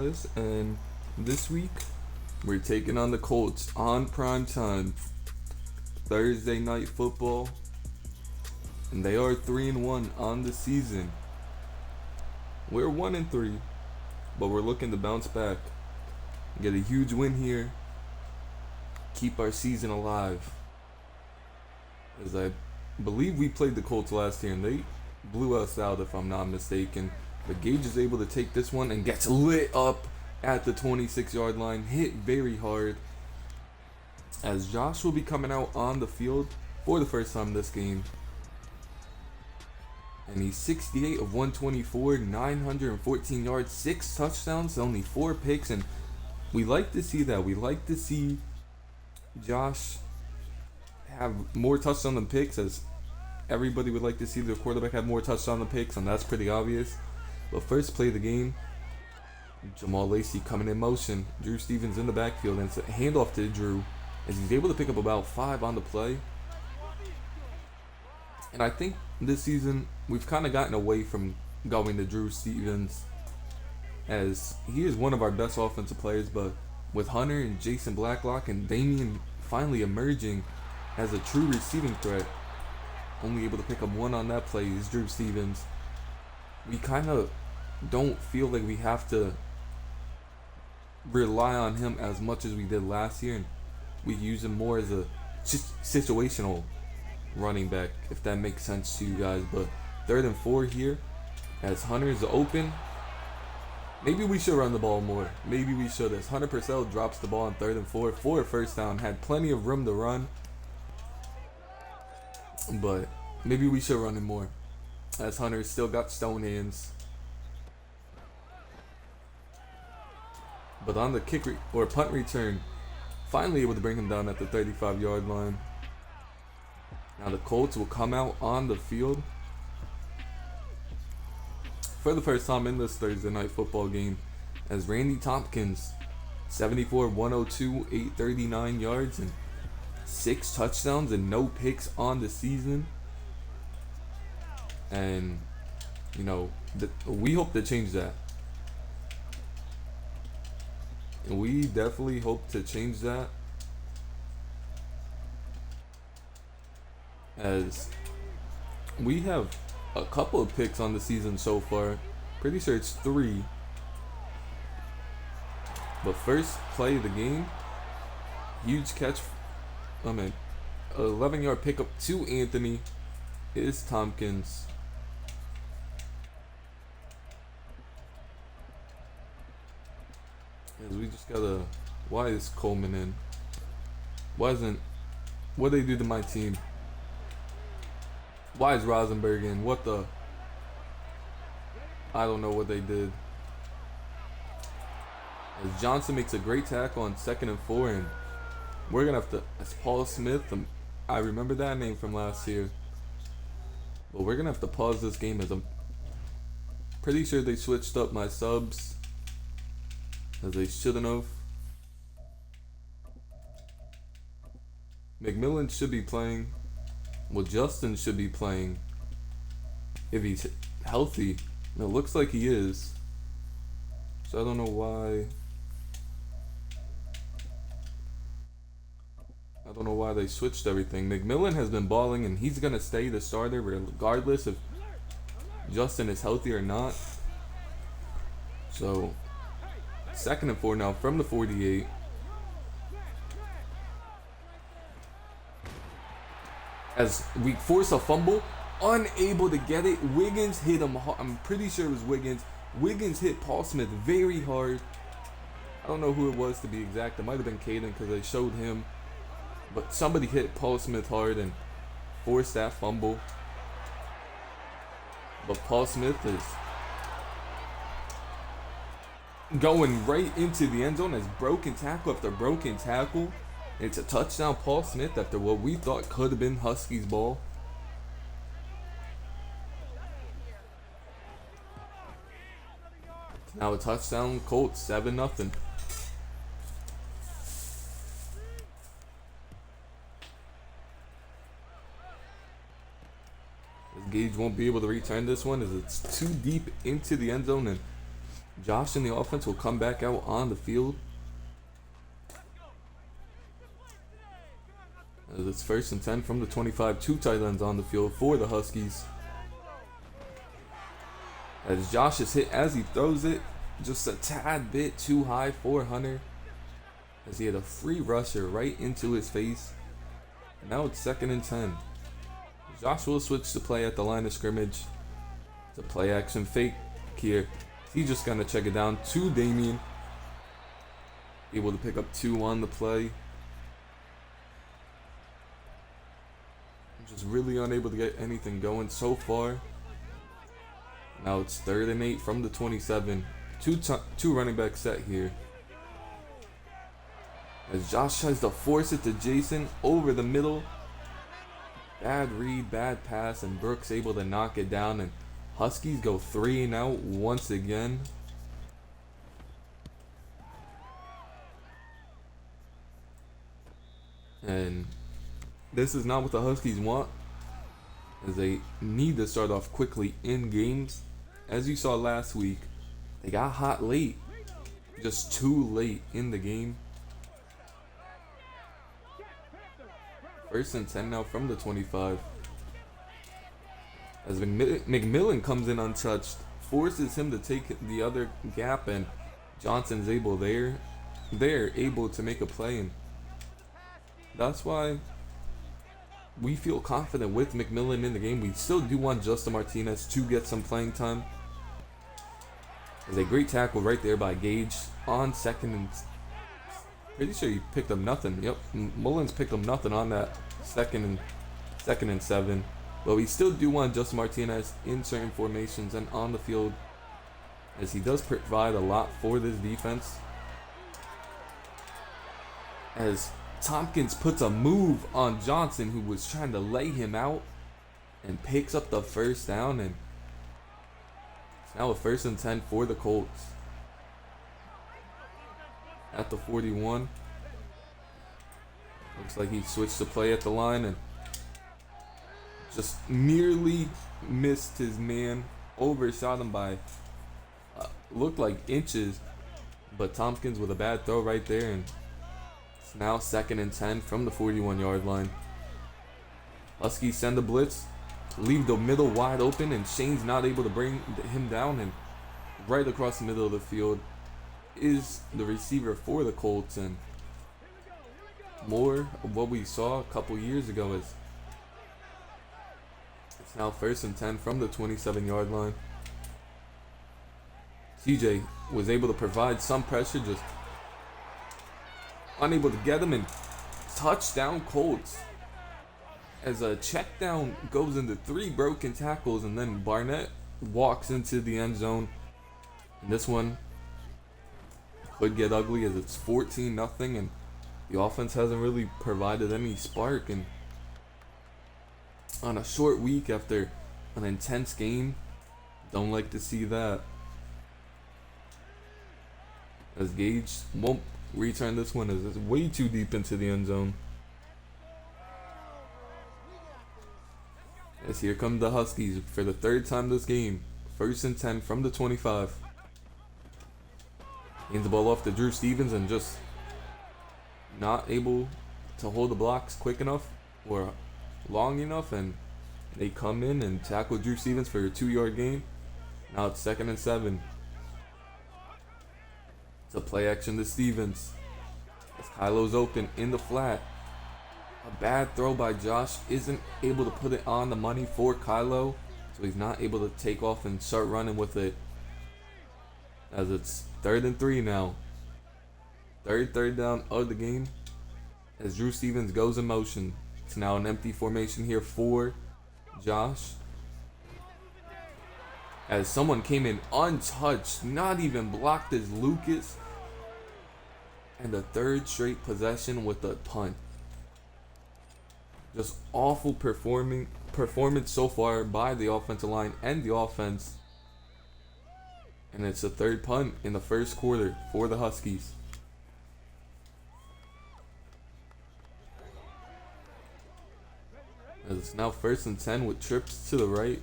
And this week we're taking on the Colts on prime time, Thursday night football, and they are 3-1 on the season. We're 1-3, but we're looking to bounce back, get a huge win here, keep our season alive. As I believe we played the Colts last year and they blew us out, if I'm not mistaken. But Gage is able to take this one and gets lit up at the 26-yard line, hit very hard. As Josh will be coming out on the field for the first time this game. And he's 68 of 124, 914 yards, 6 touchdowns, only 4 picks. And we like to see that. We like to see Josh have more touchdowns than picks, as everybody would like to see their quarterback have more touchdowns than picks, and that's pretty obvious. But first play of the game, Jamal Lacey coming in motion. Drew Stevens in the backfield, and it's a handoff to Drew as he's able to pick up about 5 on the play. And I think this season we've kind of gotten away from going to Drew Stevens, as he is one of our best offensive players. But with Hunter and Jason Blacklock and Damian finally emerging as a true receiving threat, only able to pick up 1 on that play is Drew Stevens. We kind of don't feel like we have to rely on him as much as we did last year, and we use him more as a situational running back, if that makes sense to you guys. But 3rd and 4 here, as Hunter is open. Maybe we should run the ball more. Maybe we should, as Hunter Purcell drops the ball on 3rd and 4 for a first down. Had plenty of room to run, but maybe we should run it more, as Hunter still got stone hands. But on the kick or punt return, finally able to bring him down at the 35-yard line. Now the Colts will come out on the field for the first time in this Thursday night football game, as Randy Tompkins, 74, 102, 839 yards, and 6 touchdowns and no picks on the season. And, you know, we hope to change that. And we definitely hope to change that, as we have a couple of picks on the season so far. Pretty sure it's 3. But first play of the game, huge catch. 11-yard pickup to Anthony is Tompkins. As we just gotta. Why is Coleman in? Why isn't. What they do to my team? Why is Rosenberg in? What the? I don't know what they did. As Johnson makes a great tackle on 2nd and 4, and we're gonna have to. It's Paul Smith. I remember that name from last year. But we're gonna have to pause this game, as I'm pretty sure they switched up my subs, as they shouldn't have. McMillan should be playing. Well, Justin should be playing if he's healthy. And it looks like he is. So I don't know why. I don't know why they switched everything. McMillan has been balling, and he's going to stay the starter regardless if Justin is healthy or not. So 2nd and 4 now from the 48. As we force a fumble, unable to get it. Wiggins hit him. I'm pretty sure it was Wiggins. Wiggins hit Paul Smith very hard. I don't know who it was to be exact. It might have been Caden, because they showed him. But somebody hit Paul Smith hard and forced that fumble. But Paul Smith is going right into the end zone, as broken tackle after broken tackle. It's a touchdown, Paul Smith, after what we thought could have been Huskies ball. Now a touchdown, Colts, 7-0. Gage won't be able to return this one, as it's too deep into the end zone, and Josh and the offense will come back out on the field. As it's 1st and 10 from the 25, 2 tight ends on the field for the Huskies. As Josh is hit as he throws it, just a tad bit too high for Hunter, as he had a free rusher right into his face. Now it's 2nd and 10. Josh will switch to play at the line of scrimmage. It's a play action fake here. He's just gonna check it down to Damien. Able to pick up 2 on the play. Just really unable to get anything going so far. Now it's 3rd and 8 from the 27. Two running back set here. As Josh tries to force it to Jason over the middle. Bad read, bad pass, and Brooks able to knock it down, and Huskies go 3 and out once again. And this is not what the Huskies want, as they need to start off quickly in games. As you saw last week, they got hot late, just too late in the game. 1st and 10 now from the 25. As McMillan comes in untouched, forces him to take the other gap, and Johnson's able they're able to make a play, and that's why we feel confident with McMillan in the game. We still do want Justin Martinez to get some playing time. There's a great tackle right there by Gage on 2nd and pretty sure he picked up nothing. Yep, Mullins picked up nothing on that 2nd and 7. But we still do want Justin Martinez in certain formations and on the field, as he does provide a lot for this defense. As Tompkins puts a move on Johnson, who was trying to lay him out, and picks up the 1st down, and it's now a 1st and 10 for the Colts. At the 41. Looks like he switched to play at the line and just nearly missed his man. Overshot him by looked like inches, but Tompkins with a bad throw right there, and it's now 2nd and 10 from the 41-yard line. Huskies send a blitz, leave the middle wide open, and Shane's not able to bring him down, and right across the middle of the field is the receiver for the Colts, and more of what we saw a couple years ago. Is it's now 1st and 10 from the 27-yard line. CJ was able to provide some pressure, just unable to get him, and touchdown Colts. As a check down goes into 3 broken tackles, and then Barnett walks into the end zone. And this one could get ugly, as it's 14-0, and the offense hasn't really provided any spark. And on a short week after an intense game, don't like to see that. As Gage won't return this one, as it's way too deep into the end zone. As here come the Huskies for the 3rd time this game. 1st and 10 from the 25. Hands the ball off to Drew Stevens, and just not able to hold the blocks quick enough or long enough, and they come in and tackle Drew Stevens for a 2-yard gain. Now it's 2nd and 7. It's a play action to Stevens, as Kylo's open in the flat. A bad throw by Josh, isn't able to put it on the money for Kylo, so he's not able to take off and start running with it. As it's 3rd and 3 now. Third down of the game, as Drew Stevens goes in motion. It's now an empty formation here for Josh, as someone came in untouched, not even blocked as Lucas, and the 3rd straight possession with a punt. Just awful performance so far by the offensive line and the offense. And it's the 3rd punt in the 1st quarter for the Huskies. As it's now 1st and 10 with trips to the right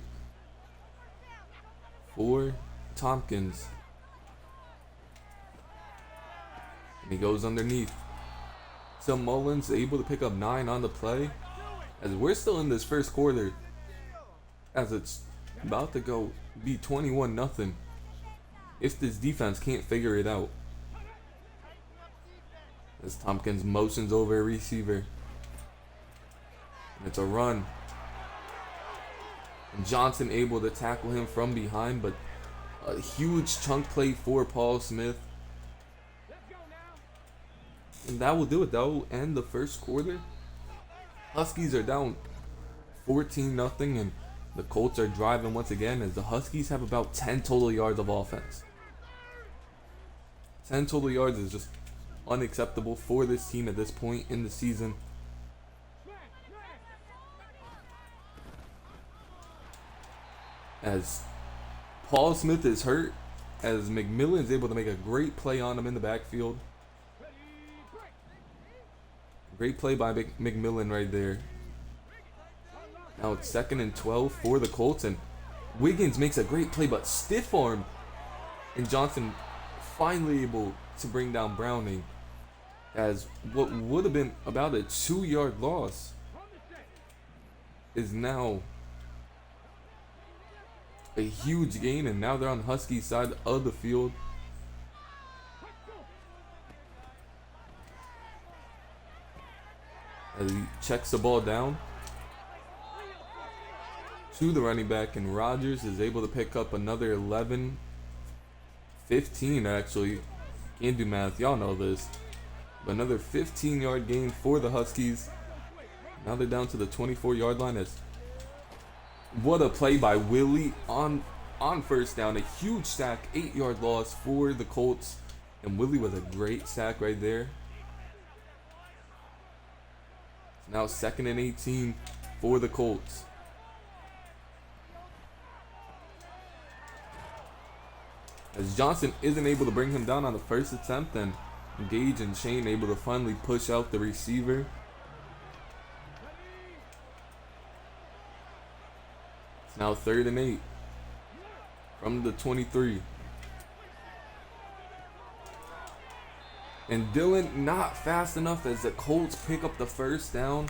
for Tompkins. And he goes underneath. So Mullins able to pick up 9 on the play. As we're still in this first quarter. As it's about to go be 21-0. If this defense can't figure it out. As Tompkins motions over a receiver. And it's a run. And Johnson able to tackle him from behind, but a huge chunk play for Paul Smith. And that will do it. That will end the first quarter. Huskies are down 14-0, and the Colts are driving once again as the Huskies have about 10 total yards of offense. 10 total yards is just unacceptable for this team at this point in the season. As Paul Smith is hurt, as McMillan is able to make a great play on him in the backfield. Great play by McMillan right there. Now it's 2nd and 12 for the Colts, and Wiggins makes a great play, but stiff arm. And Johnson finally able to bring down Browning, as what would have been about a 2-yard loss is now a huge gain, and now they're on Husky side of the field. As he checks the ball down to the running back, and Rodgers is able to pick up another 15 actually. Can't do math, y'all know this. But another 15-yard gain for the Huskies. Now they're down to the 24-yard line. What a play by Willie on first down. A huge sack, 8-yard loss for the Colts. And Willie with a great sack right there. It's now 2nd and 18 for the Colts. As Johnson isn't able to bring him down on the first attempt, and Gage and Shane able to finally push out the receiver. It's now 3rd and 8 from the 23. And Dillon not fast enough as the Colts pick up the first down.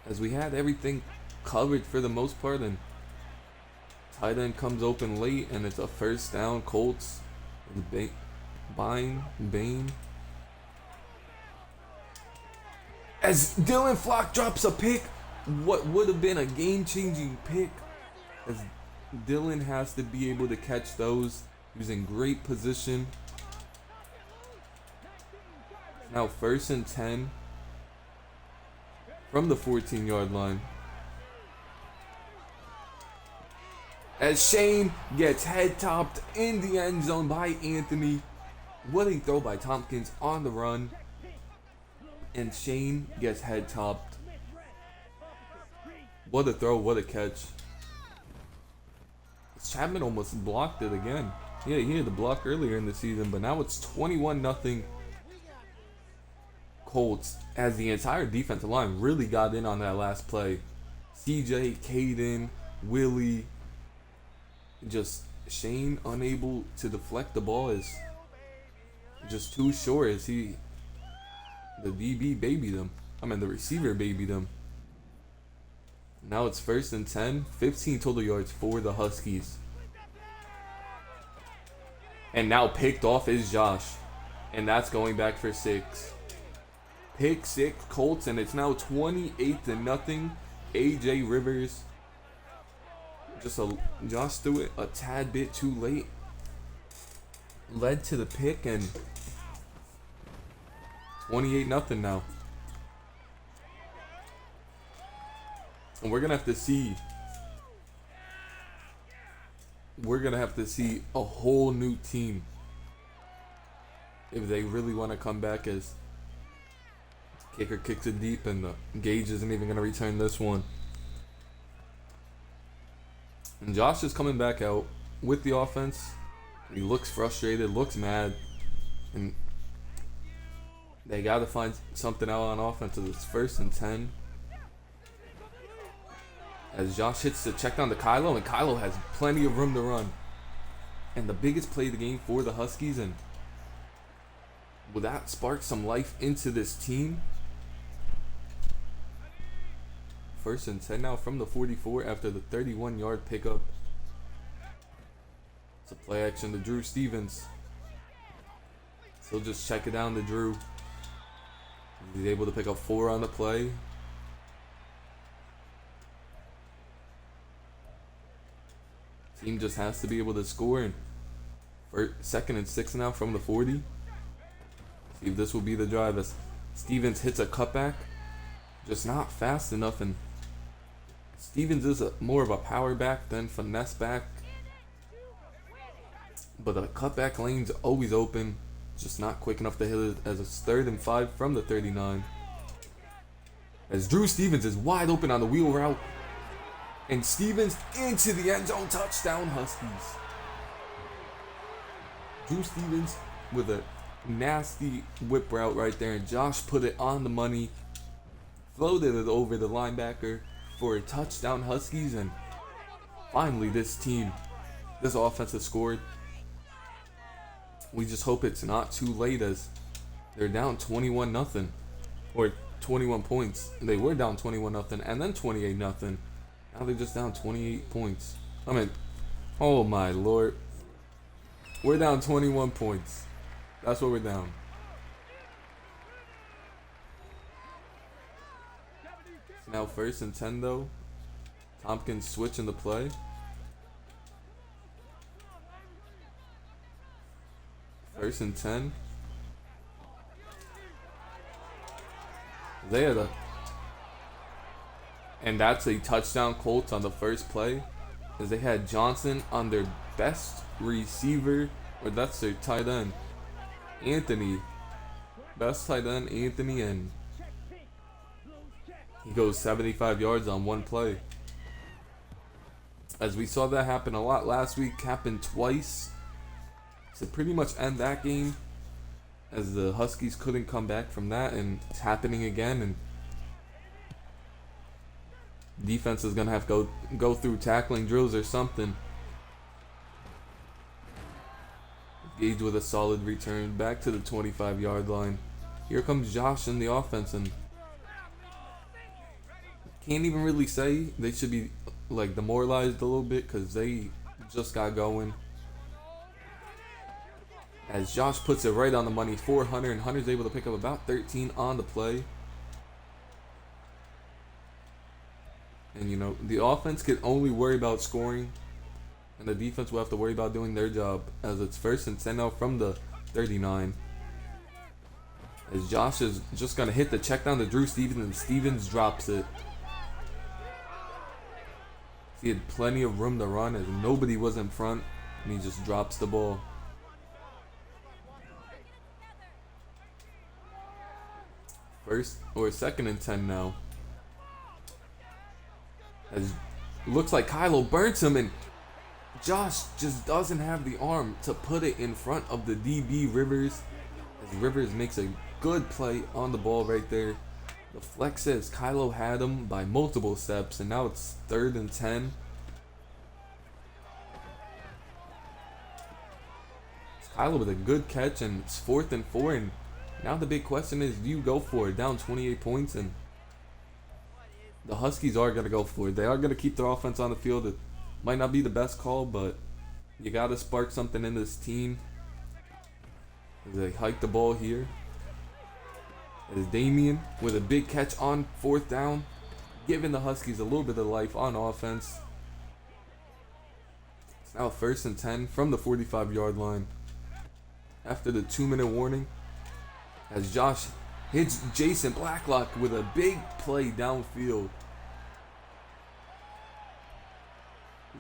As we had everything covered for the most part, and tight end comes open late, and it's a first down. Colts. Bain. As Dylan Flock drops a pick, what would have been a game-changing pick, as Dylan has to be able to catch those. He was in great position. Now 1st and 10 from the 14-yard line. As Shane gets head-topped in the end zone by Anthony. What a throw by Tompkins on the run. And Shane gets head-topped. What a throw, what a catch. Chapman almost blocked it again. Yeah, he had the block earlier in the season, but now it's 21-0 Colts, as the entire defensive line really got in on that last play. CJ, Caden, Willie. Just Shane unable to deflect the ball, is just too short, as the DB babied him. The receiver babied him. Now it's 1st and 10, 15 total yards for the Huskies. And now picked off is Josh, and that's going back for 6. Pick 6 Colts, and it's now 28-0. AJ Rivers. Josh threw it a tad bit too late. Led to the pick, and 28-0 now. And we're gonna have to see a whole new team if they really want to come back, as kicker kicks it deep, and the Gage isn't even gonna return this one. And Josh is coming back out with the offense. He looks frustrated, looks mad, and they got to find something out on offense. It's 1st and 10. As Josh hits the check down to Kylo, and Kylo has plenty of room to run. And the biggest play of the game for the Huskies, and Will that spark some life into this team? 1st and 10 now from the 44 after the 31-yard pickup. It's a play action to Drew Stevens. So just check it down to Drew. He's able to pick up 4 on the play. Team just has to be able to score. And for 2nd and 6 now from the 40. See if this will be the drive as Stevens hits a cutback. Just not fast enough, and Stevens is more of a power back than finesse back. But the cutback lane's always open. Just not quick enough to hit it as it's 3rd and 5 from the 39. As Drew Stevens is wide open on the wheel route. And Stevens into the end zone, touchdown Huskies. Drew Stevens with a nasty whip route right there, and Josh put it on the money. Floated it over the linebacker for a touchdown Huskies, and finally this offense has scored. We just hope it's not too late as they're down 21-0 or 21 points. They were down 21-0 and then 28-0. Now they're just down 28 points. I mean, oh my lord. We're down 21 points. That's what we're down. It's now 1st and 10 though. Tompkins switching the play. First and 10. And that's a touchdown Colts on the first play, as they had Johnson on their best receiver, or that's their tight end, Anthony. Best tight end, Anthony, and he goes 75 yards on one play. As we saw that happen a lot last week, happened twice to pretty much end that game, as the Huskies couldn't come back from that, and it's happening again. And defense is gonna have to go through tackling drills or something. Gage with a solid return back to the 25-yard line. Here comes Josh in the offense, and can't even really say they should be like demoralized a little bit because they just got going. As Josh puts it right on the money for Hunter, and Hunter's able to pick up about 13 on the play. And you know, the offense can only worry about scoring, and the defense will have to worry about doing their job, as it's 1st and 10 now from the 39. As Josh is just going to hit the check down to Drew Stevens, and Stevens drops it. He had plenty of room to run as nobody was in front, and he just drops the ball. First or 2nd and 10 now. As looks like Kylo burns him, and Josh just doesn't have the arm to put it in front of the DB Rivers. As Rivers makes a good play on the ball right there. The flex says Kylo had him by multiple steps, and now it's 3rd and 10. It's Kylo with a good catch, and it's 4th and 4. And now the big question is, do you go for it? Down 28 points, and the Huskies are going to go for it. They are going to keep their offense on the field. It might not be the best call, but you got to spark something in this team. As they hike the ball here. As Damian with a big catch on 4th down, giving the Huskies a little bit of life on offense. It's now 1st and 10 from the 45-yard line. After the 2-minute warning, as Josh hits Jason Blacklock with a big play downfield.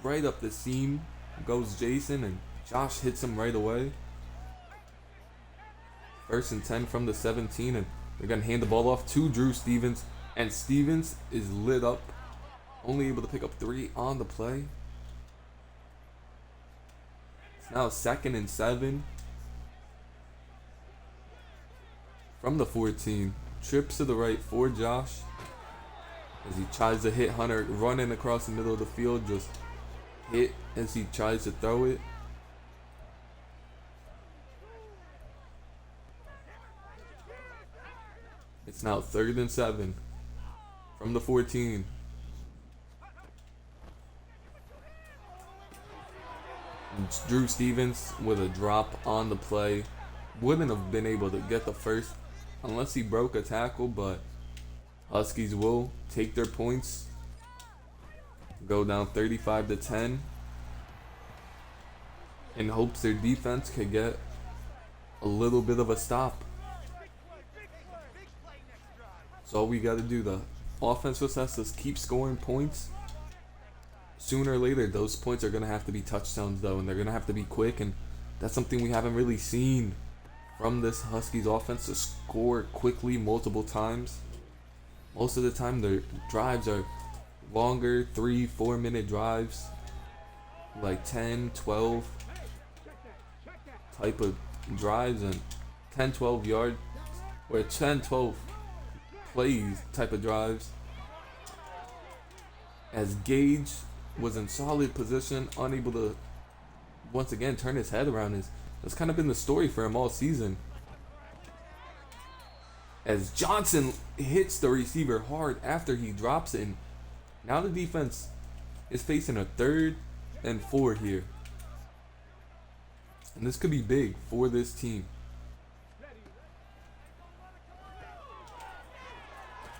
Right up the seam goes Jason, and Josh hits him right away. 1st and 10 from the 17, and they're going to hand the ball off to Drew Stevens. And Stevens is lit up, only able to pick up 3 on the play. It's now 2nd and 7. From the 14, trips to the right for Josh as he tries to hit Hunter running across the middle of the field. Just hit as he tries to throw it. It's now 3rd and 7 from the 14. Drew Stevens with a drop on the play. Wouldn't have been able to get the first unless he broke a tackle, but Huskies will take their points. Go down 35-10 in hopes their defense could get a little bit of a stop. So all we got to do, the offense just has to keep scoring points. Sooner or later, those points are going to have to be touchdowns, though, and they're going to have to be quick, and that's something we haven't really seen from this Huskies offense, to score quickly multiple times. Most of the time, their drives are longer, 3-4 minute drives, like 10, 12 type of drives, and 10, 12 yard, or 10, 12 plays type of drives. As Gage was in solid position, unable to once again turn his head around. That's kind of been the story for him all season. As Johnson hits the receiver hard after he drops it, and now the defense is facing a 3rd and 4 here. And this could be big for this team.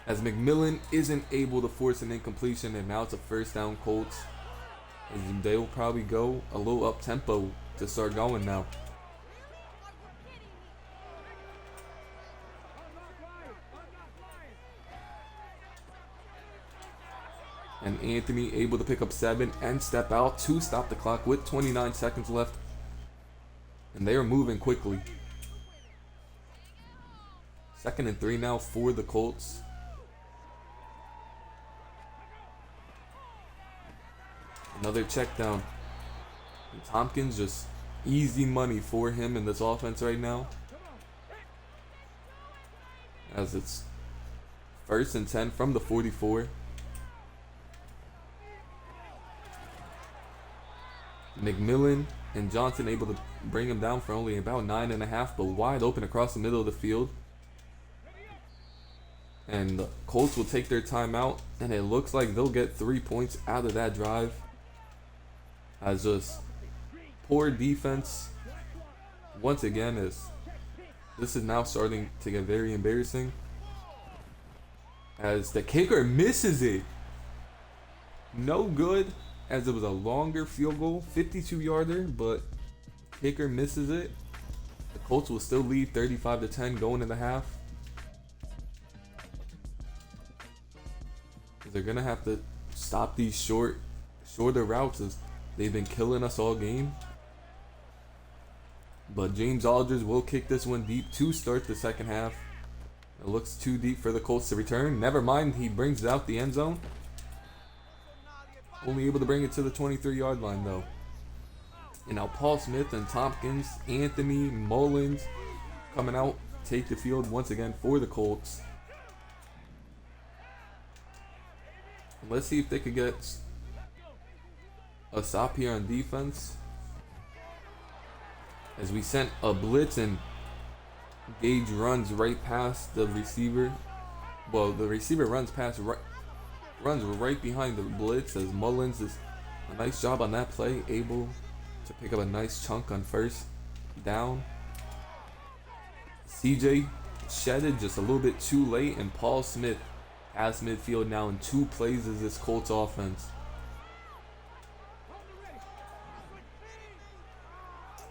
As McMillan isn't able to force an incompletion, and now it's a 1st down Colts. And they'll probably go a little up tempo to start going now. And Anthony able to pick up 7 and step out to stop the clock with 29 seconds left. And they are moving quickly. 2nd and 3 now for the Colts. Another check down. And Tompkins, just easy money for him in this offense right now. As it's 1st and 10 from the 44. McMillan and Johnson able to bring him down for only about 9.5, but wide open across the middle of the field. And the Colts will take their timeout, and it looks like they'll get 3 points out of that drive. As just poor defense once again, as this is now starting to get very embarrassing. As the kicker misses it. No good, as it was a longer field goal, 52-yarder, but kicker misses it. The Colts will still lead 35-10 going into half. They're gonna have to stop these shorter routes, as they've been killing us all game. But James Aldridge will kick this one deep to start the second half. It looks too deep for the Colts to return. Never mind, he brings it out the end zone. Only able to bring it to the 23-yard line, though. And now Paul Smith and Tompkins, Anthony, Mullins coming out, take the field once again for the Colts. Let's see if they could get a stop here on defense. As we sent a blitz, and Gage runs right past the receiver. Well, the receiver runs right behind the blitz, as Mullins is a nice job on that play, able to pick up a nice chunk on 1st down. CJ shedded just a little bit too late, and Paul Smith has midfield now in 2 plays as this Colts offense.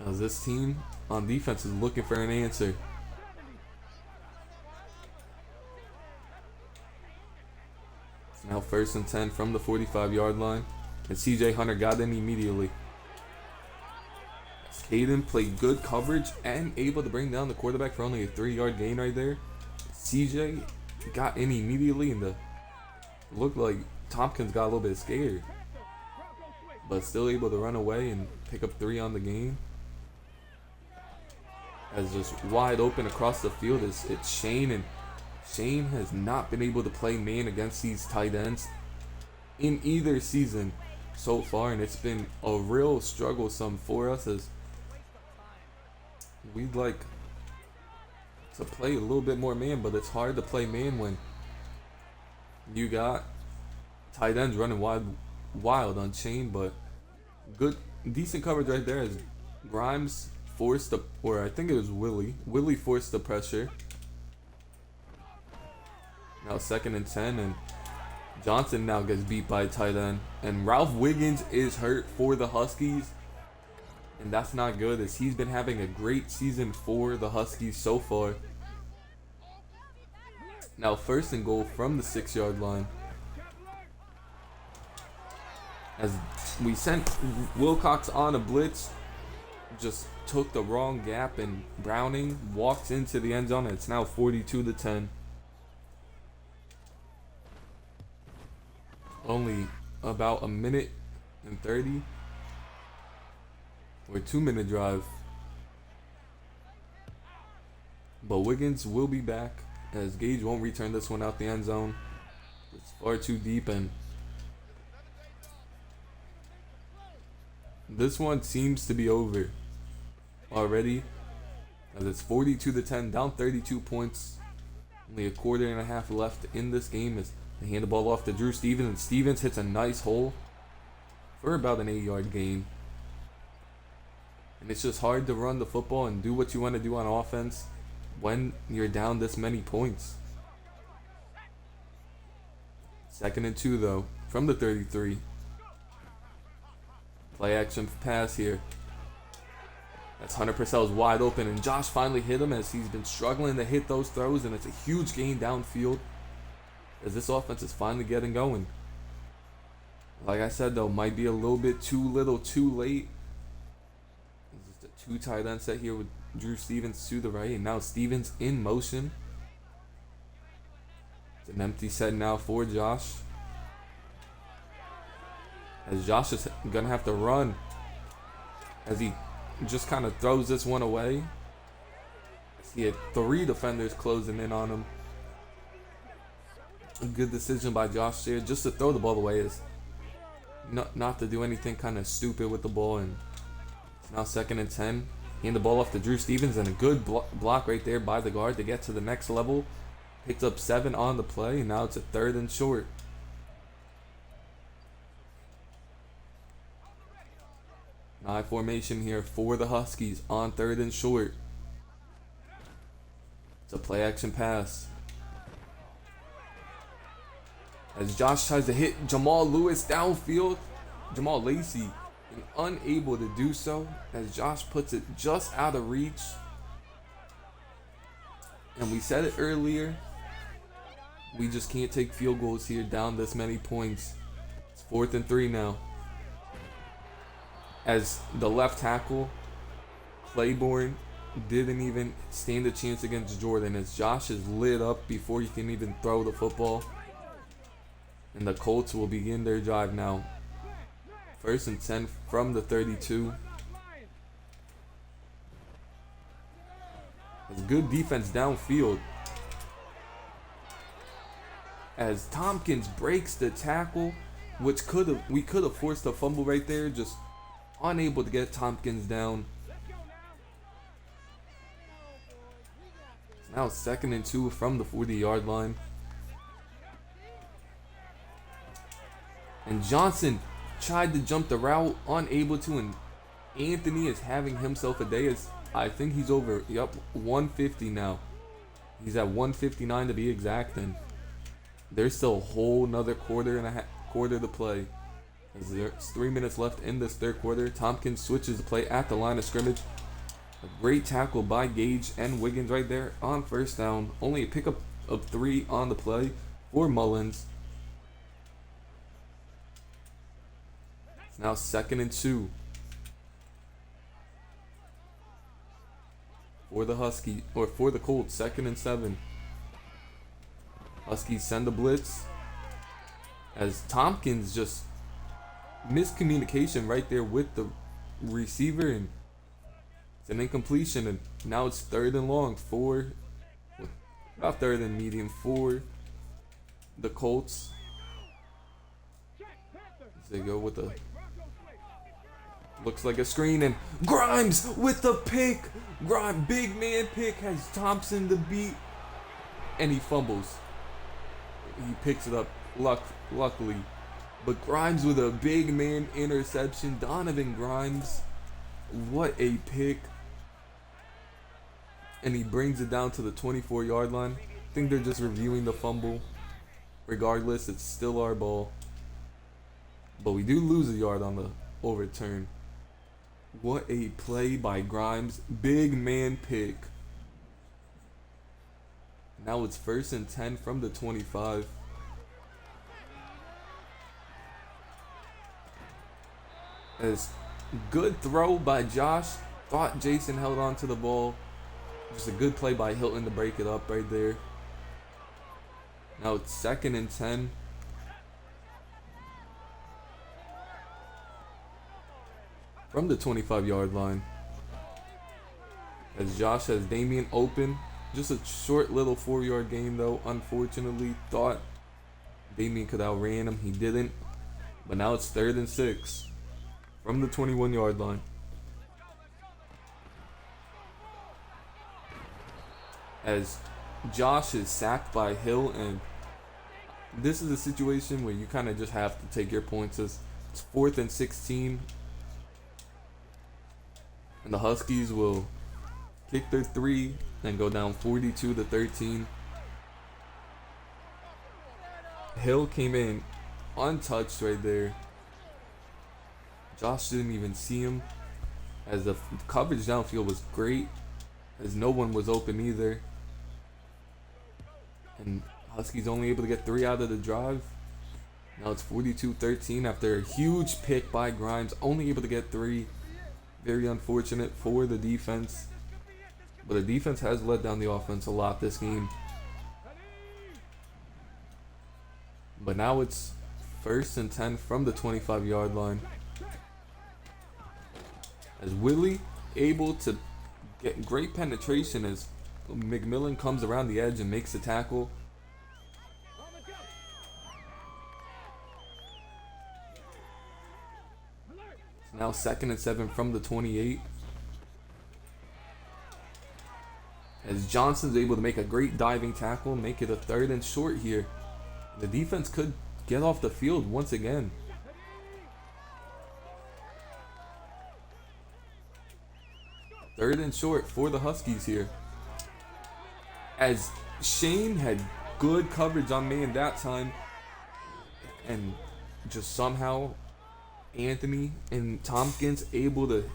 As this team on defense is looking for an answer. It's now 1st and 10 from the 45-yard line. And CJ Hunter got in immediately. Caden played good coverage and able to bring down the quarterback for only a 3-yard gain right there. CJ got in immediately, and it looked like Tompkins got a little bit scared. But still able to run away and pick up 3 on the game. As just wide open across the field is it's Shane, and Shane has not been able to play man against these tight ends in either season so far, and it's been a real struggle some for us, as we'd like to play a little bit more man, but it's hard to play man when you got tight ends running wild on chain. But good, decent coverage right there as Grimes forced the, or I think it was Willie. Willie forced the pressure. Now 2nd and 10, and Johnson now gets beat by a tight end. And Ralph Wiggins is hurt for the Huskies. And that's not good, as he's been having a great season for the Huskies so far. Now 1st and goal from the 6-yard line. As we sent Wilcox on a blitz, just took the wrong gap, and Browning walks into the end zone, and it's now 42-10. Only about a minute and 30, or 2-minute drive. But Wiggins will be back, as Gage won't return this one out the end zone. It's far too deep, and this one seems to be over already, as it's 42-10, down 32 points. Only a quarter and a half left in this game as they hand the ball off to Drew Stevens, and Stevens hits a nice hole for about an 8-yard gain. And it's just hard to run the football and do what you want to do on offense when you're down this many points. 2nd and 2 though, from the 33. Play action pass here. That's Hunter Purcell's wide open, and Josh finally hit him, as he's been struggling to hit those throws, and it's a huge gain downfield as this offense is finally getting going. Like I said though, might be a little bit too little too late. It's just a 2 tight end set here with Drew Stevens to the right, and now Stevens in motion. It's an empty set now for Josh, as Josh is gonna have to run, as he just kind of throws this one away. He had 3 defenders closing in on him. A good decision by Josh there, just to throw the ball away, is not to do anything kind of stupid with the ball. And it's now 2nd and 10. Hand the ball off to Drew Stevens, and a good block right there by the guard to get to the next level. Picked up 7 on the play, and now it's a 3rd and short. I formation here for the Huskies on 3rd and short. It's a play action pass, as Josh tries to hit Jamal Lewis downfield. Jamal Lacey unable to do so, as Josh puts it just out of reach. And we said it earlier, we just can't take field goals here down this many points. It's 4th and 3 now, as the left tackle, Claiborne, didn't even stand a chance against Jordan, as Josh is lit up before he can even throw the football. And the Colts will begin their drive now. 1st and 10 from the 32. It's good defense downfield, as Tompkins breaks the tackle, which we could have forced a fumble right there, just unable to get Tompkins down. It's now 2nd and 2 from the 40-yard line. And Johnson tried to jump the route, unable to, and Anthony is having himself a day, as I think he's over 150 now. He's at 159 to be exact, and there's still a whole nother quarter to play. There's 3 minutes left in this 3rd quarter. Tompkins switches the play at the line of scrimmage. A great tackle by Gage and Wiggins right there on 1st down. Only a pickup of 3 on the play for Mullins. It's now 2nd and 2 for the Husky, or for the Colts. 2nd and 7. Huskies send the blitz, as Tompkins just miscommunication right there with the receiver, and it's an incompletion, and now it's 3rd and long for, about 3rd and medium for the Colts. As they go with a Looks like a screen, and Grimes with the pick. Grimes, big man pick, has Thompson the beat, and he fumbles. He picks it up, luckily. But Grimes with a big man interception. Donovan Grimes, what a pick. And he brings it down to the 24-yard line. I think they're just reviewing the fumble. Regardless, it's still our ball. But we do lose a yard on the overturn. What a play by Grimes. Big man pick. Now it's 1st and 10 from the 25. As good throw by Josh. Thought Jason held on to the ball. Just a good play by Hilton to break it up right there. Now it's 2nd and 10. From the 25-yard line. As Josh has Damian open. Just a short little 4-yard gain though. Unfortunately, thought Damian could outran him. He didn't. But now it's 3rd and 6. From the 21-yard line. As Josh is sacked by Hill, and this is a situation where you kind of just have to take your points. It's 4th and 16. And the Huskies will kick their 3 and go down 42-13. Hill came in untouched right there. Josh didn't even see him, as the coverage downfield was great, as no one was open either. And Huskies only able to get 3 out of the drive. Now it's 42-13 after a huge pick by Grimes, only able to get 3. Very unfortunate for the defense. But the defense has let down the offense a lot this game. But now it's 1st and 10 from the 25-yard line. As Willie able to get great penetration as McMillan comes around the edge and makes the tackle. It's now 2nd and 7 from the 28. As Johnson's able to make a great diving tackle, make it a 3rd and short here. The defense could get off the field once again. Third and short for the Huskies here. As Shane had good coverage on man that time, and just somehow Anthony and Tompkins able to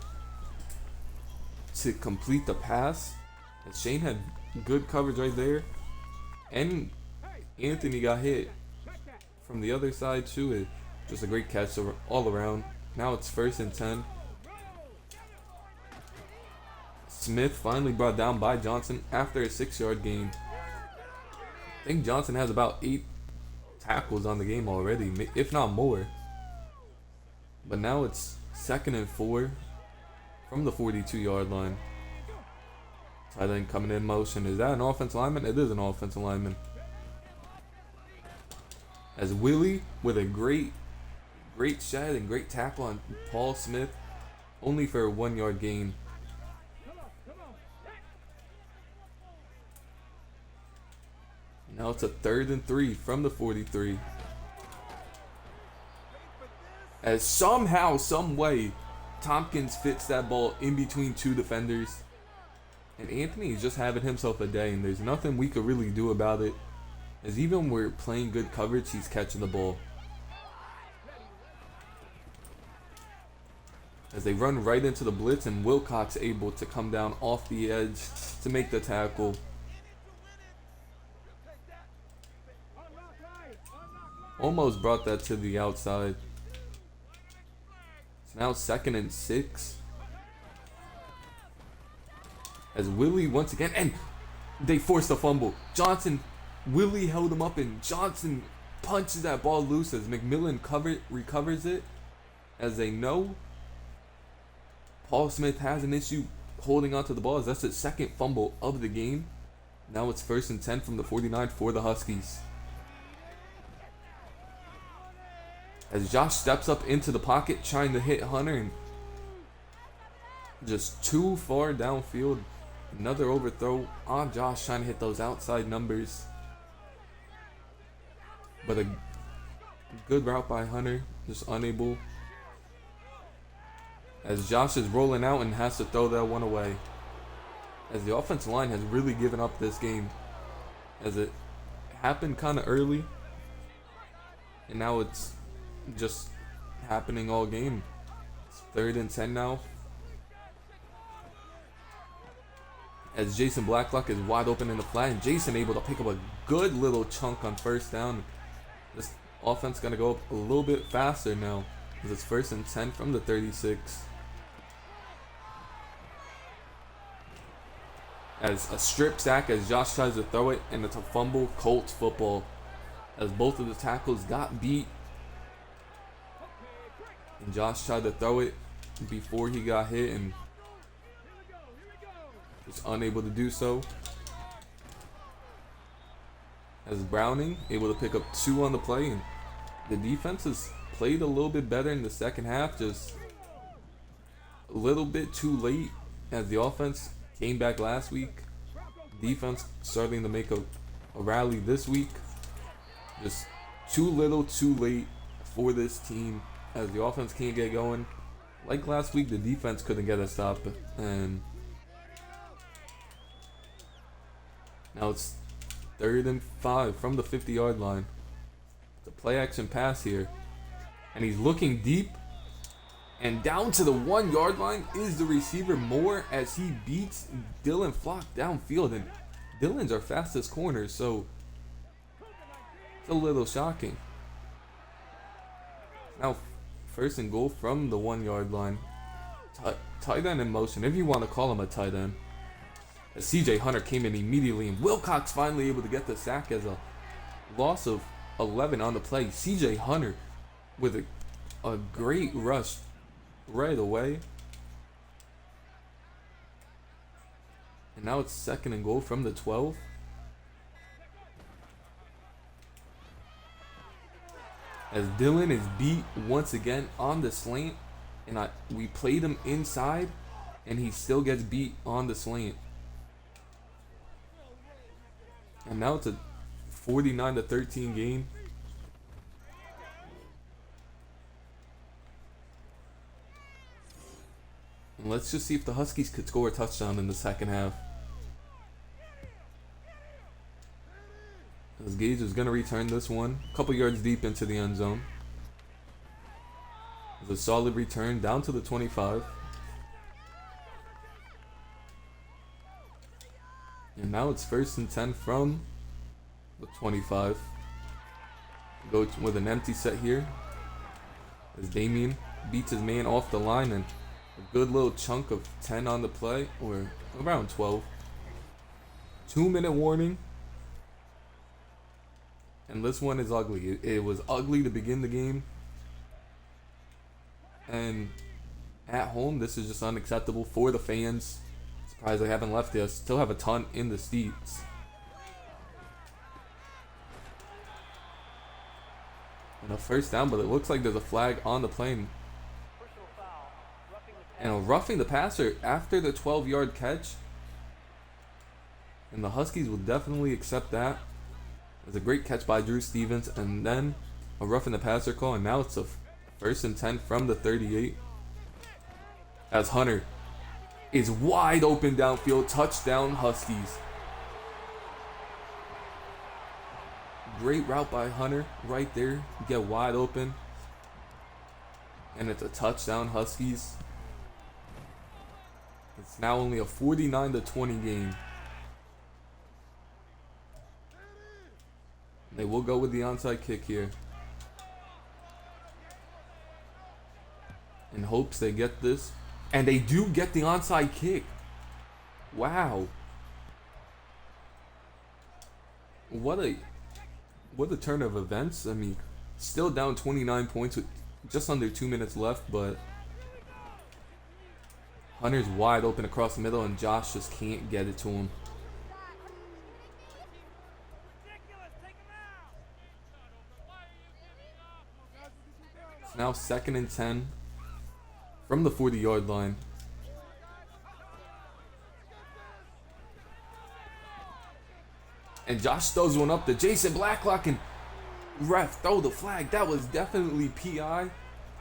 complete the pass. As Shane had good coverage right there, and Anthony got hit from the other side too. It just a great catch all around. Now it's 1st and 10. Smith finally brought down by Johnson after a 6-yard gain. I think Johnson has about 8 tackles on the game already, if not more. But now it's 2nd and 4 from the 42-yard line. Tight end coming in motion. Is that an offensive lineman? It is an offensive lineman. As Willie with a great shed and great tackle on Paul Smith, only for a 1-yard gain. Now it's a 3rd and 3 from the 43. As somehow, some way, Tompkins fits that ball in between 2 defenders. And Anthony is just having himself a day, and there's nothing we could really do about it. As even when we're playing good coverage, he's catching the ball. As they run right into the blitz, and Wilcox able to come down off the edge to make the tackle. Almost brought that to the outside. So now 2nd and 6. As Willie once again, and they forced a fumble. Willie held him up, and Johnson punches that ball loose as McMillan recovers it. As they know, Paul Smith has an issue holding onto the ball, as that's his 2nd fumble of the game. Now it's 1st and 10 from the 49 for the Huskies. As Josh steps up into the pocket trying to hit Hunter, and just too far downfield. Another overthrow on Josh trying to hit those outside numbers. But a good route by Hunter, just unable. As Josh is rolling out and has to throw that one away. As the offensive line has really given up this game. As it happened kind of early. And now it's just happening all game. It's 3rd and 10 now. As Jason Blacklock is wide open in the flat, and Jason able to pick up a good little chunk on 1st down. This offense gonna go up a little bit faster now, as it's 1st and 10 from the 36. As a strip sack as Josh tries to throw it, and it's a fumble. Colts football, as both of the tackles got beat, and Josh tried to throw it before he got hit and was unable to do so. As Browning able to pick up 2 on the play, and the defense has played a little bit better in the second half, just a little bit too late as the offense came back last week. Defense starting to make a rally this week. Just too little too late for this team as the offense can't get going. Like last week, the defense couldn't get a stop, and now it's 3rd and 5 from the 50-yard line. It's a play action pass here. And he's looking deep. And down to the 1-yard line is the receiver Moore as he beats Dylan Flock downfield. And Dylan's our fastest corner, so it's a little shocking. Now 1st and goal from the 1-yard line. Tight end in motion, if you want to call him a tight end. As CJ Hunter came in immediately, and Wilcox finally able to get the sack as a loss of 11 on the play. CJ Hunter with a great rush right away. And now it's 2nd and goal from the 12. As Dylan is beat once again on the slant, and we played him inside, and he still gets beat on the slant. And now it's a 49-13 game. And let's just see if the Huskies could score a touchdown in the second half. As Gage is going to return this one a couple yards deep into the end zone. It's a solid return down to the 25. And now it's 1st and 10 from the 25. Go with an empty set here. As Damien beats his man off the line, and a good little chunk of 10 on the play, or around 12. 2-minute warning. And this one is ugly. It was ugly to begin the game. And at home, this is just unacceptable for the fans. Surprised they haven't left yet. Still have a ton in the seats. And a 1st down, but it looks like there's a flag on the plane. And a roughing the passer after the 12-yard catch. And the Huskies will definitely accept that. It's a great catch by Drew Stevens. And then a roughing the passer call. And now it's a 1st and 10 from the 38. As Hunter is wide open downfield. Touchdown Huskies. Great route by Hunter right there. Get wide open. And it's a touchdown Huskies. It's now only a 49-20 game. They will go with the onside kick here. In hopes they get this. And they do get the onside kick. Wow. What a turn of events. I mean, still down 29 points with just under 2 minutes left, but Hunter's wide open across the middle, and Josh just can't get it to him. It's now 2nd and 10 from the 40-yard line. And Josh throws one up to Jason Blacklock, and ref throw the flag. That was definitely PI,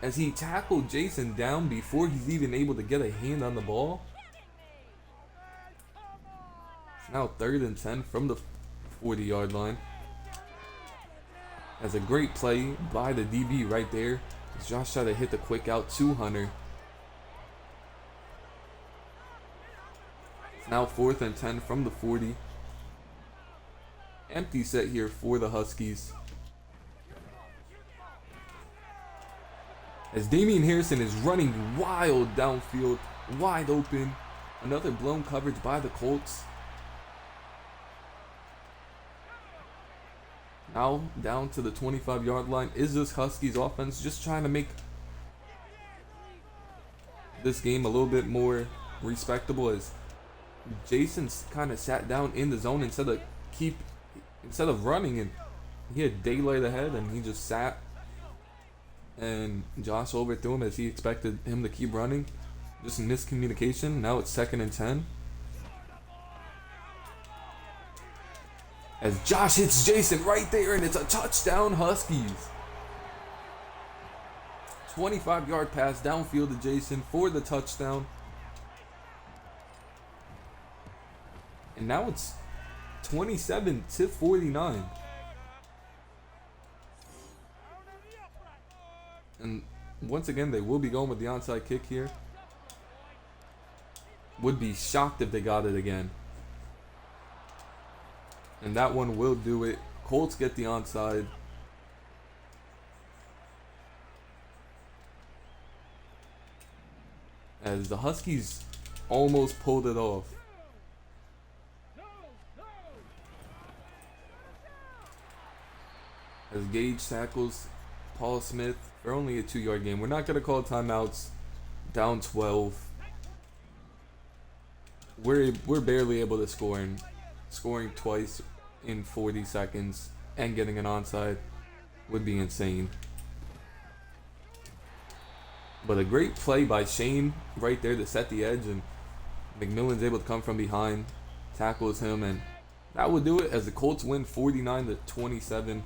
as he tackled Jason down before he's even able to get a hand on the ball. It's now 3rd and 10 from the 40-yard line. That's a great play by the DB right there, as Josh tried to hit the quick out to Hunter. It's now 4th and 10 from the 40. Empty set here for the Huskies, as Damian Harrison is running wild downfield, wide open. Another blown coverage by the Colts. Now down to the 25-yard line is this Huskies offense, just trying to make this game a little bit more respectable, as Jason's kind of sat down in the zone instead of running, and he had daylight ahead and he just sat, and Josh overthrew him as he expected him to keep running. Just miscommunication. Now it's 2nd and 10. As Josh hits Jason right there, and it's a touchdown, Huskies. 25-yard pass downfield to Jason for the touchdown. And now it's 27-49. And once again, they will be going with the onside kick here. Would be shocked if they got it again. And that one will do it. Colts get the onside. As the Huskies almost pulled it off. As Gage tackles Paul Smith for only a 2-yard gain. We're not going to call timeouts. Down 12. We're barely able to score, and scoring twice in 40 seconds and getting an onside would be insane. But a great play by Shane right there to set the edge, and McMillan's able to come from behind, tackles him, and that would do it as the Colts win 49-27.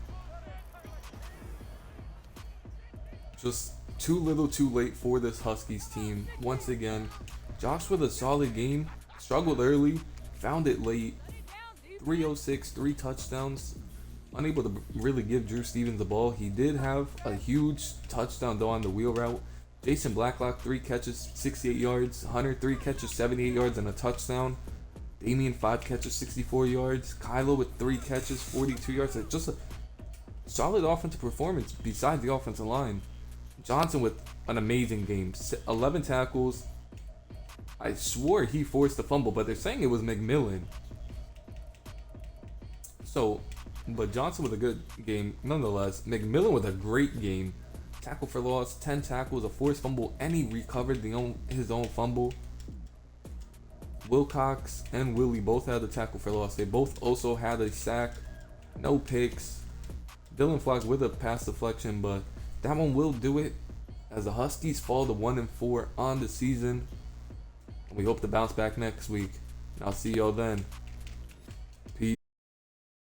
Just too little too late for this Huskies team. Once again, Josh with a solid game, struggled early, found it late. 306, 3 touchdowns. Unable to really give Drew Stevens the ball. He did have a huge touchdown though on the wheel route. Jason Blacklock, 3 catches, 68 yards. Hunter, 3 catches, 78 yards and a touchdown. Damian, 5 catches, 64 yards. Kylo with 3 catches, 42 yards. Just a solid offensive performance besides the offensive line. Johnson with an amazing game. 11 tackles. I swore he forced the fumble, but they're saying it was McMillan. So, but Johnson with a good game nonetheless. McMillan with a great game. Tackle for loss, 10 tackles, a forced fumble, and he recovered his own fumble. Wilcox and Willie both had a tackle for loss. They both also had a sack. No picks. Dylan Flock with a pass deflection, but that one will do it as the Huskies fall to 1-4 on the season. We hope to bounce back next week. I'll see y'all then.